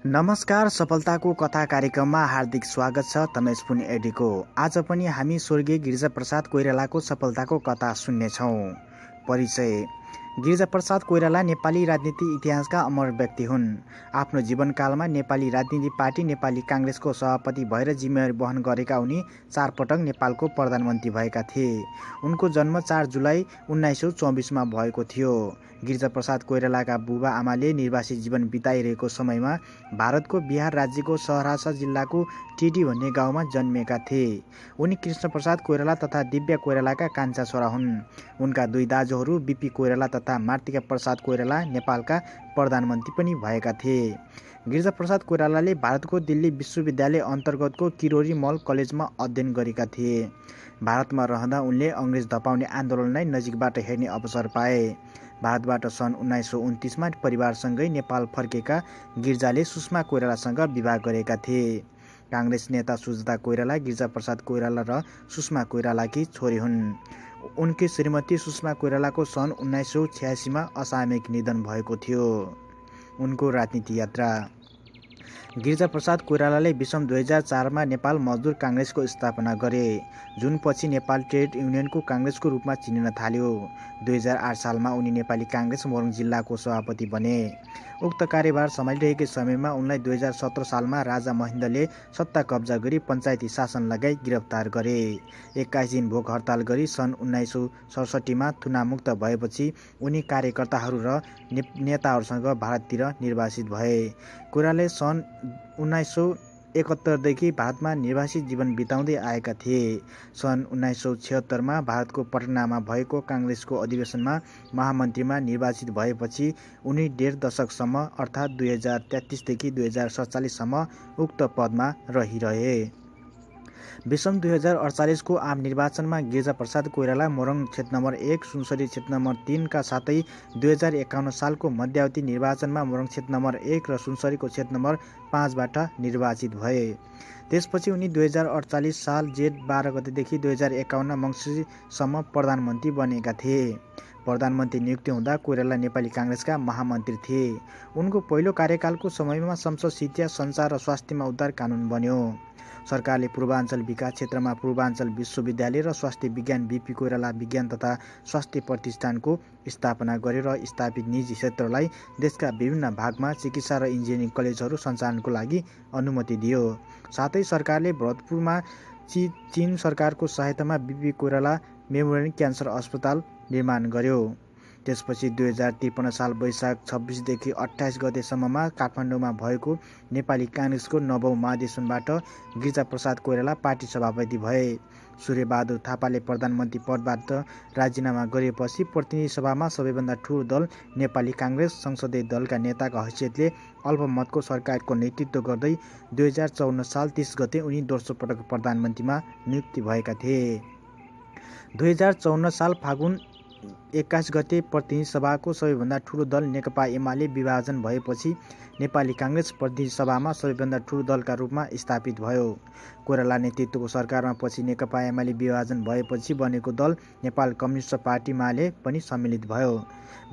नमस्कार, सफलताको कथा कार्यक्रममा हार्दिक स्वागत छ। तमेशपुन एडीको आज पनि हामी स्वर्गीय गिरिजाप्रसाद कोइरालाको सफलताको कथा सुन्नेछौँ। परिचय। गिरिजाप्रसाद कोइराला नेपाली राजनीति इतिहासका अमर व्यक्ति हुन्। आफ्नो जीवनकालमा नेपाली राजनीति पार्टी नेपाली काङ्ग्रेसको सभापति भएर जिम्मेवारी वहन गरेका उनी 4 पटक नेपालको प्रधानमन्त्री भएका थिए। उनको जन्म 4 जुलाई 1924 मा भएको थियो। गिरिजाप्रसाद कोइरालाका बुबा आमाले निर्वासित जीवन बिताइरहेको समयमा भारतको बिहार राज्यको सहरसा जिल्लाको टिटी भन्ने गाउँमा जन्मेका थिए। उनी कृष्णप्रसाद कोइराला तथा दिव्या कोइरालाका कान्छा छोरा हुन्। उनका 2 दाजुहरू बीपी कोइराला तथा मार्तिका प्रसाद कोइराला नेपालका प्रधानमन्त्री पनि भएका थिए। गिरिजाप्रसाद कोइरालाले भारतको दिल्ली विश्वविद्यालय अन्तर्गतको किरोरी मल कलेजमा अध्ययन गरेका थिए। भारतमा रहँदा उनले अङ्ग्रेज धपाउने आन्दोलनलाई नजिकबाट हेर्ने अवसर पाए। भारतबाट सन् 1929 मा परिवारसँगै नेपाल फर्केका गिरिजाले सुषमा कोइरालासँग विवाह गरेका थिए। काङ्ग्रेस नेता सुजाता कोइराला गिरिजाप्रसाद कोइराला र सुषमा कोइरालाकी छोरी हुन्। उनकी श्रीमती सुषमा कोइरालाको सन् 1986 मा असामयिक निधन भएको थियो। उनको राजनीति यात्रा। गिरिजाप्रसाद कोइरालाले विषम 2004 मा नेपाल मजदुर काङ्ग्रेसको स्थापना गरे, जुन पछि नेपाल ट्रेड युनियनको काङ्ग्रेसको रूपमा चिनिन थाल्यो। 2008 सालमा उनी नेपाली काङ्ग्रेस मोरङ जिल्लाको सभापति बने। उक्त कार्यभार सम्हालिरहेकै समयमा उनलाई 2017 सालमा राजा महेन्द्रले सत्ता कब्जा गरी पञ्चायती शासन लगाई गिरफ्तार गरे। 21 दिन भोक हडताल गरी सन् 1967 मा थुनामुक्त भएपछि उनी कार्यकर्ताहरू र नेताहरूसँग भारततिर निर्वासित भए। कोइरालाले सन् 1971 देखि भारतमा निर्वासित जीवन बिताउँदै आएका थिए। सन् 1976 मा भारतको पटनामा भएको काङ्ग्रेसको अधिवेशनमा महामन्त्रीमा निर्वाचित भएपछि उनी 1.5 दशकसम्म अर्थात् 2033 देखि 2047 सम्म उक्त पदमा रहिरहे। विषम 2048 को आम निर्वाचनमा गिरिजाप्रसाद कोइराला मोरङ क्षेत्र नम्बर 1, सुनसरी क्षेत्र नम्बर 3 का साथै 2051 सालको मध्यावधि निर्वाचनमा मोरङ क्षेत्र नम्बर 1 र सुनसरीको क्षेत्र नम्बर 5 बाट निर्वाचित भए। त्यसपछि उनी 2048 साल जेठ 12 गतेदेखि 2051 मङ्सिरसम्म प्रधानमन्त्री बनेका थिए। प्रधानमन्त्री नियुक्ति हुँदा कोइराला नेपाली काङ्ग्रेसका महामन्त्री थिए। उनको पहिलो कार्यकालको समयमा संसद शिक्षा, सञ्चार र स्वास्थ्यमा उद्धार कानुन बन्यो। सरकारले पूर्वाञ्चल विकास क्षेत्रमा पूर्वाञ्चल विश्वविद्यालय र स्वास्थ्य विज्ञान बीपी कोइराला विज्ञान तथा स्वास्थ्य प्रतिष्ठानको स्थापना गरे र स्थापित निजी क्षेत्रलाई देशका विभिन्न भागमा चिकित्सा र इन्जिनियरिङ कलेजहरू सञ्चालनको लागि अनुमति दियो। साथै सरकारले भरतपुरमा चीन सरकारको सहायतामा बीपी कोइराला मेमोरियल क्यान्सर अस्पताल निर्माण गर्यो। त्यसपछि 2053 साल वैशाख 26 देखि 28 गतेसम्ममा काठमाडौँमा भएको नेपाली काङ्ग्रेसको 9औं महाधिवेशनबाट गिरिजाप्रसाद कोइराला पार्टी सभापति भए। सूर्यबहादुर थापाले प्रधानमन्त्री पदबाट राजीनामा गरेपछि प्रतिनिधि सभामा सबैभन्दा ठूलो दल नेपाली काङ्ग्रेस संसदीय दलका नेताका हैसियतले अल्पमतको सरकारको नेतृत्व गर्दै 2054 साल 30 गते उनी दोस्रो पटक प्रधानमन्त्रीमा नियुक्ति भएका थिए। 2054 साल फागुन 21 गते प्रतिनिधि सभाको सबैभन्दा ठूलो दल नेकपा एमाले विभाजन भएपछि नेपाली काङ्ग्रेस प्रतिनिधि सभामा सबैभन्दा ठूलो दलका रूपमा स्थापित भयो। कोइराला नेतृत्वको सरकारमा पछि नेकपा एमाले विभाजन भएपछि बनेको दल नेपाल कम्युनिस्ट पार्टी माले पनि सम्मिलित भयो।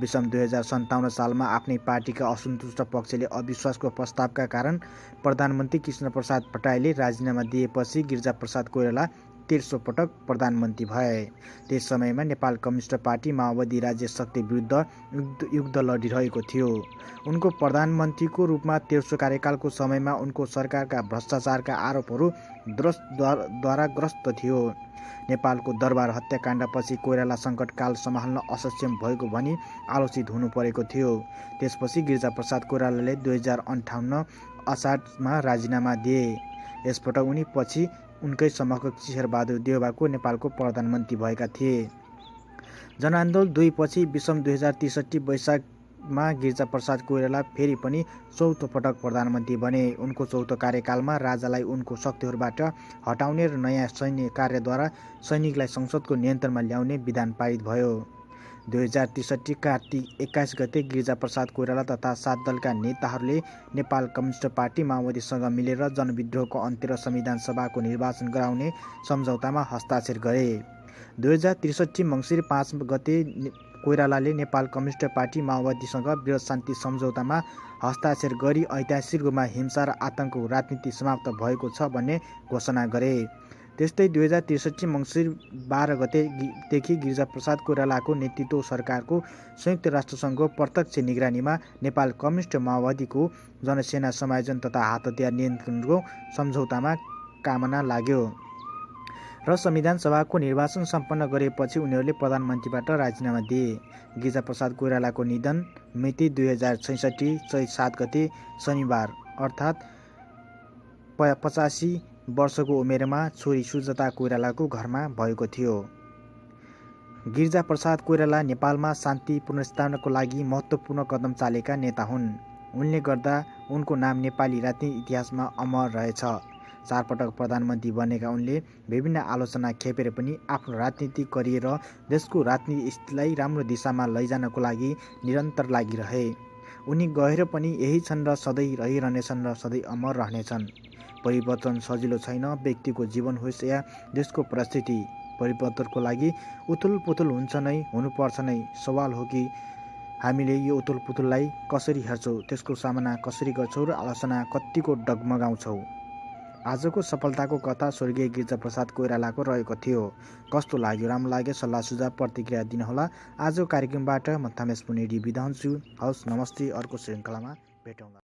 विषम 2057 सालमा आफ्नै पार्टीका असन्तुष्ट पक्षले अविश्वासको प्रस्तावका कारण प्रधानमन्त्री कृष्णप्रसाद भट्टराईले राजीनामा दिएपछि गिरिजाप्रसाद कोइराला तेस्रो पटक प्रधानमन्त्री भए। त्यस समयमा नेपाल कम्युनिस्ट पार्टी माओवादी राज्य शक्ति विरुद्ध युद्ध लडिरहेको थियो। उनको प्रधानमन्त्रीको रूपमा तेस्रो कार्यकालको समयमा उनको सरकारका भ्रष्टाचारका आरोपहरू द्वाराग्रस्त थियो। नेपालको दरबार हत्याकाण्डपछि कोइराला सङ्कटकाल सम्हाल्न असक्षम भएको भनी आलोचित हुनु परेको थियो। त्यसपछि गिरिजाप्रसाद कोइरालाले 2058 असाढमा राजीनामा दिए। यसपटक उनी पछि उनकै समकक्ष शेरबहादुर देउवाको नेपालको प्रधानमन्त्री भएका थिए। जनआन्दोलन 2 पछि विषम 2063 वैशाखमा गिरिजाप्रसाद कोइराला फेरि पनि चौथो पटक प्रधानमन्त्री बने। उनको चौथो कार्यकालमा राजालाई उनको शक्तिहरूबाट हटाउने र नयाँ सैन्य कार्यद्वारा सैनिकलाई संसदको नियन्त्रणमा ल्याउने विधान पारित भयो। 2063 कार्तिक 21 गते गिरिजाप्रसाद कोइराला तथा 7 दलका नेताहरूले नेपाल कम्युनिस्ट पार्टी माओवादीसँग मिलेर जनविद्रोहको अन्त्य र संविधान सभाको निर्वाचन गराउने सम्झौतामा हस्ताक्षर गरे। 2063 मङ्सिर 5 गते कोइरालाले नेपाल कम्युनिस्ट पार्टी माओवादीसँग वृहत शान्ति सम्झौतामा हस्ताक्षर गरी ऐतिहासिक रूपमा हिंसा र आतङ्कको राजनीति समाप्त भएको छ भन्ने घोषणा गरे। त्यस्तै 2063 मङ्सिर 12 गतेदेखि गिरिजाप्रसाद कोइरालाको नेतृत्व सरकारको संयुक्त राष्ट्रसङ्घको प्रत्यक्ष निगरानीमा नेपाल कम्युनिस्ट माओवादीको जनसेना समायोजन तथा हात हतियार नियन्त्रणको सम्झौतामा कामना लाग्यो र संविधान सभाको निर्वाचन सम्पन्न गरेपछि उनीहरूले प्रधानमन्त्रीबाट राजीनामा दिए। गिरिजाप्रसाद कोइरालाको निधन मिति 2066 चैत 7 गते शनिबार अर्थात् 85 वर्षको उमेरमा छोरी सुजाता कोइरालाको घरमा भएको थियो। गिरिजाप्रसाद कोइराला नेपालमा शान्ति पुनर्स्थापनाको लागि महत्त्वपूर्ण कदम चालेका नेता हुन्। उनले गर्दा उनको नाम नेपाली राजनीति इतिहासमा अमर रहेछ। 4 पटक प्रधानमन्त्री बनेका उनले विभिन्न आलोचना खेपेर पनि आफ्नो राजनीतिक करियर र देशको राजनीतिक स्थितिलाई राम्रो दिशामा लैजानको लागि निरन्तर लागिरहे। उनी गएर पनि यही छन् र सधैँ रहिरहनेछन् र सधैँ अमर रहनेछन्। परिवर्तन सजिलो छैन, व्यक्तिको जीवन होस् या देशको परिस्थिति, परिवर्तनको लागि उथुलपुथुल हुन्छ नै, हुनुपर्छ नै। सवाल हो कि हामीले यो उथुलपुथुललाई कसरी हेर्छौँ, त्यसको सामना कसरी गर्छौँ र आलोचना कतिको डगमगाउँछौँ। आजको सफलताको कथा स्वर्गीय गिरिजाप्रसाद कोइरालाको रहेको थियो। कस्तो लाग्यो? राम्रो लाग्यो? सल्लाह सुझाव प्रतिक्रिया दिनुहोला। आजको कार्यक्रमबाट म थमेस पुनेरी बिदा हुन्छु। हवस्, नमस्ते। अर्को श्रृङ्खलामा भेटौँला।